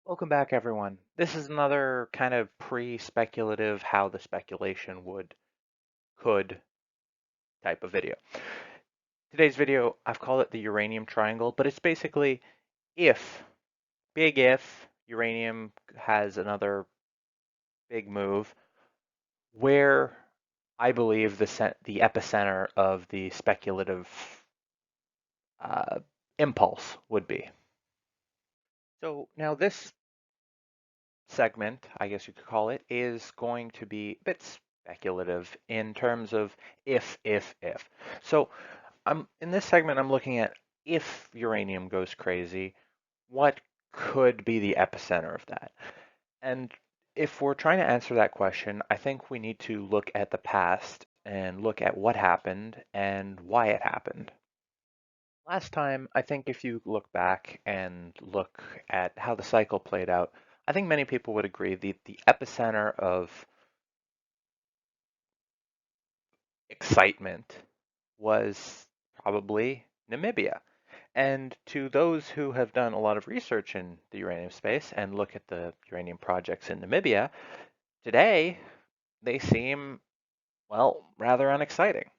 Welcome back, everyone. This is another kind of pre-speculative how the speculation could type of video. Today's video, I've called it the Uranium Triangle, but it's basically if, big if, uranium has another big move, where I believe the epicenter of the speculative uh, impulse would be. So now this segment, I guess you could call it, is going to be a bit speculative in terms of if. So in this segment, I'm looking at if uranium goes crazy, what could be the epicenter of that? And if we're trying to answer that question, I think we need to look at the past and look at what happened and why it happened. Last time, I think if you look back and look at how the cycle played out, I think many people would agree the epicenter of excitement was probably Namibia. And to those who have done a lot of research in the uranium space and look at the uranium projects in Namibia, today they seem, well, rather unexciting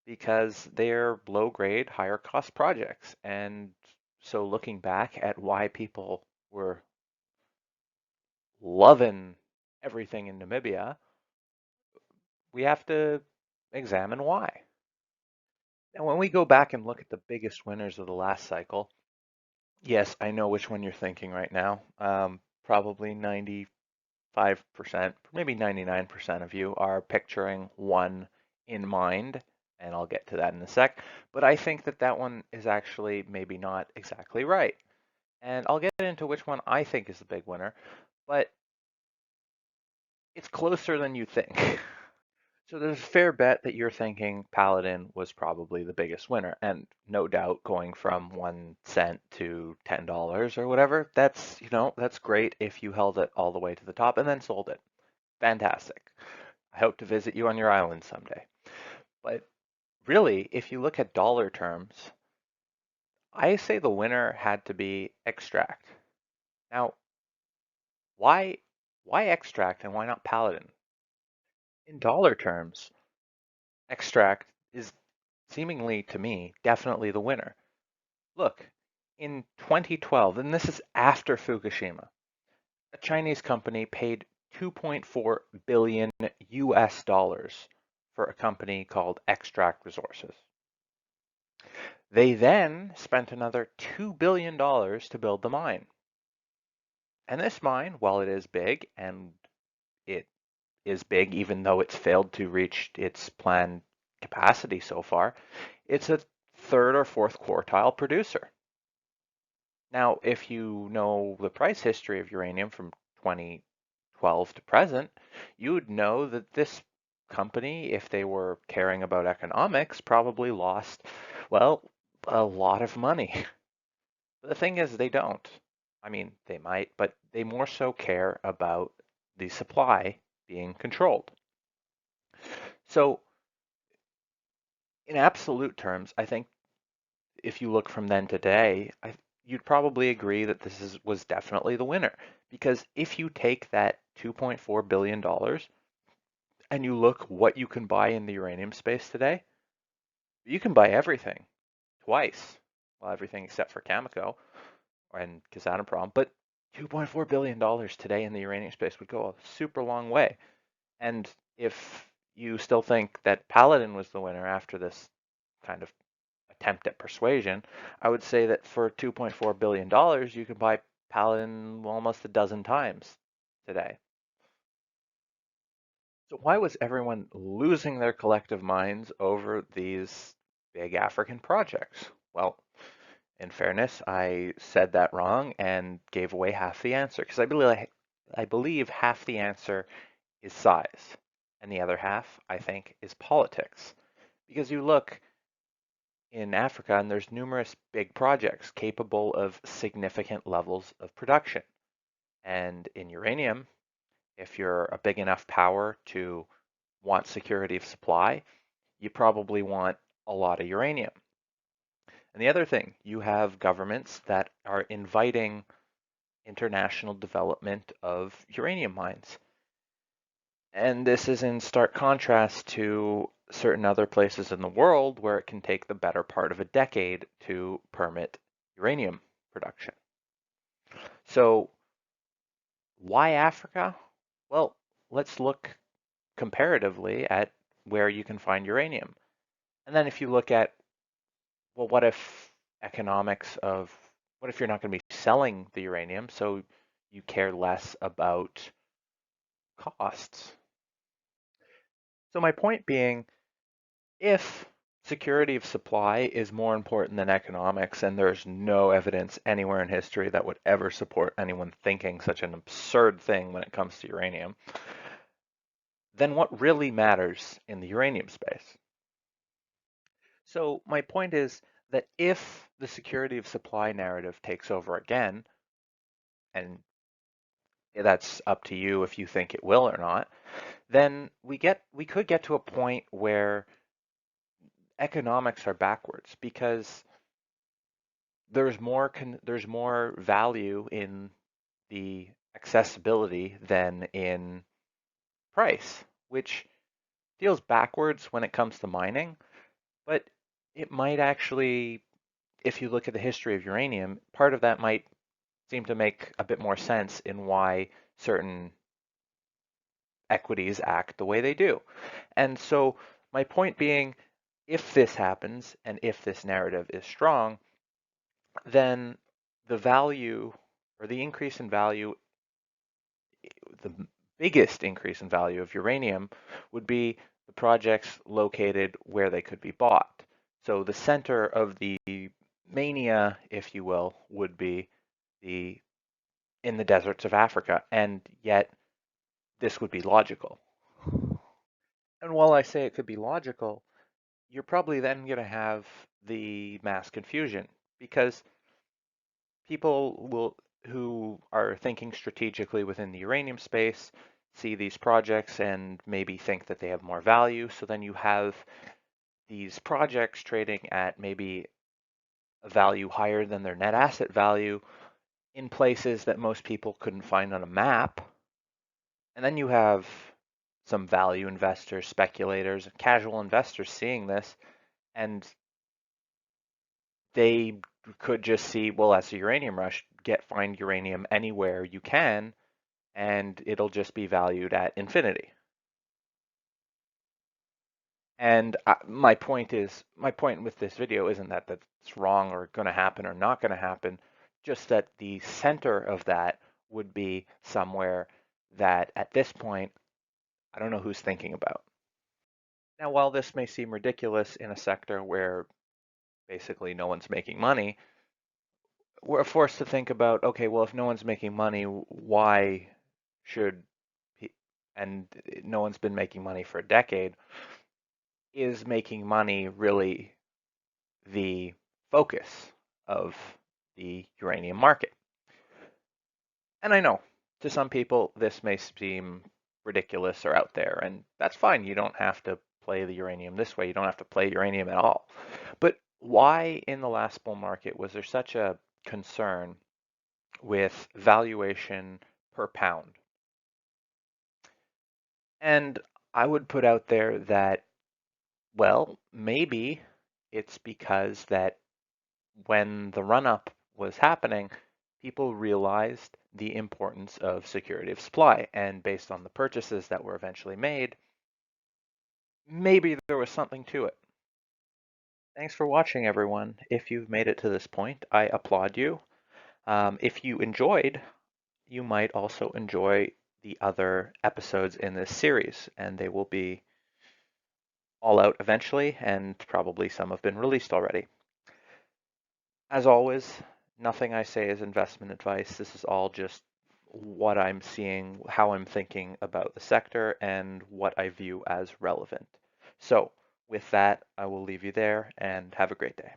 because they're low grade, higher cost projects. And so looking back at why people were loving everything in Namibia, we have to examine why. And when we go back and look at the biggest winners of the last cycle, yes, I know which one you're thinking right now. Probably 95%, maybe 99% of you are picturing one in mind, and I'll get to that in a sec. But I think that that one is actually maybe not exactly right. And I'll get into which one I think is the big winner, but it's closer than you think. So there's a fair bet that you're thinking Paladin was probably the biggest winner, and no doubt going from 1 cent to $10 or whatever, that's great if you held it all the way to the top and then sold it. Fantastic. I hope to visit you on your island someday. But really, if you look at dollar terms, I say the winner had to be Extract. Now, why why Extract and why not Paladin? In dollar terms, Extract is seemingly to me definitely the winner. Look, in 2012, and this is after Fukushima, a Chinese company paid 2.4 billion US dollars for a company called Extract Resources. They then spent another $2 billion to build the mine. And this mine, while it is big, and it is big even though it's failed to reach its planned capacity so far, it's a third or fourth quartile producer. Now, if you know the price history of uranium from 2012 to present, you would know that this company, if they were caring about economics, probably lost, well, a lot of money. The thing is, they don't. I mean, they might, but they more so care about the supply being controlled. So, in absolute terms, I think if you look from then to today, you'd probably agree that was definitely the winner. Because if you take that $2.4 billion and you look what you can buy in the uranium space today, you can buy everything twice. Well, everything except for Cameco and Kazatomprom, but $2.4 billion today in the uranium space would go a super long way. And if you still think that Paladin was the winner after this kind of attempt at persuasion, I would say that for $2.4 billion, you can buy Paladin almost a dozen times today. So why was everyone losing their collective minds over these big African projects? Well, in fairness, I said that wrong and gave away half the answer because I believe half the answer is size, and the other half, I think, is politics. Because you look in Africa, and there's numerous big projects capable of significant levels of production. And in uranium, if you're a big enough power to want security of supply, you probably want a lot of uranium. And the other thing, you have governments that are inviting international development of uranium mines. And this is in stark contrast to certain other places in the world where it can take the better part of a decade to permit uranium production. So why Africa? Well, let's look comparatively at where you can find uranium. And then if you look at, well, what if what if you're not going to be selling the uranium, so you care less about costs? So my point being, if security of supply is more important than economics, and there's no evidence anywhere in history that would ever support anyone thinking such an absurd thing when it comes to uranium, then what really matters in the uranium space? So my point is that if the security of supply narrative takes over again, and that's up to you if you think it will or not, then we could get to a point where economics are backwards because there's more value in the accessibility than in price, which feels backwards when it comes to mining, but it might actually, if you look at the history of uranium, part of that might seem to make a bit more sense in why certain equities act the way they do. And so my point being, if this happens and if this narrative is strong, then the value or the increase in value, the biggest increase in value of uranium would be the projects located where they could be bought. So the center of the mania, if you will, would be the in the deserts of Africa, and yet this would be logical. And while I say it could be logical, you're probably then going to have the mass confusion because people will who are thinking strategically within the uranium space see these projects and maybe think that they have more value. So then you have these projects trading at maybe a value higher than their net asset value in places that most people couldn't find on a map. And then you have some value investors, speculators, casual investors seeing this, and they could just see, well, as a uranium rush, find uranium anywhere you can, and it'll just be valued at infinity. And my point with this video isn't that that's wrong or going to happen or not going to happen, just that the center of that would be somewhere that at this point, I don't know who's thinking about. Now, while this may seem ridiculous in a sector where basically no one's making money, we're forced to think about, okay, well, if no one's making money, why should, and no one's been making money for a decade, is making money really the focus of the uranium market? And I know to some people this may seem ridiculous or out there, and that's fine. You don't have to play the uranium this way. You don't have to play uranium at all. But why in the last bull market was there such a concern with valuation per pound? And I would put out there that, well, maybe it's because that when the run up was happening, people realized the importance of security of supply. And based on the purchases that were eventually made, maybe there was something to it. Thanks for watching, everyone. If you've made it to this point, I applaud you. If you enjoyed, you might also enjoy the other episodes in this series, and they will be all out eventually, and probably some have been released already. As always, nothing I say is investment advice. This is all just what I'm seeing, how I'm thinking about the sector, and what I view as relevant. So with that, I will leave you there and have a great day.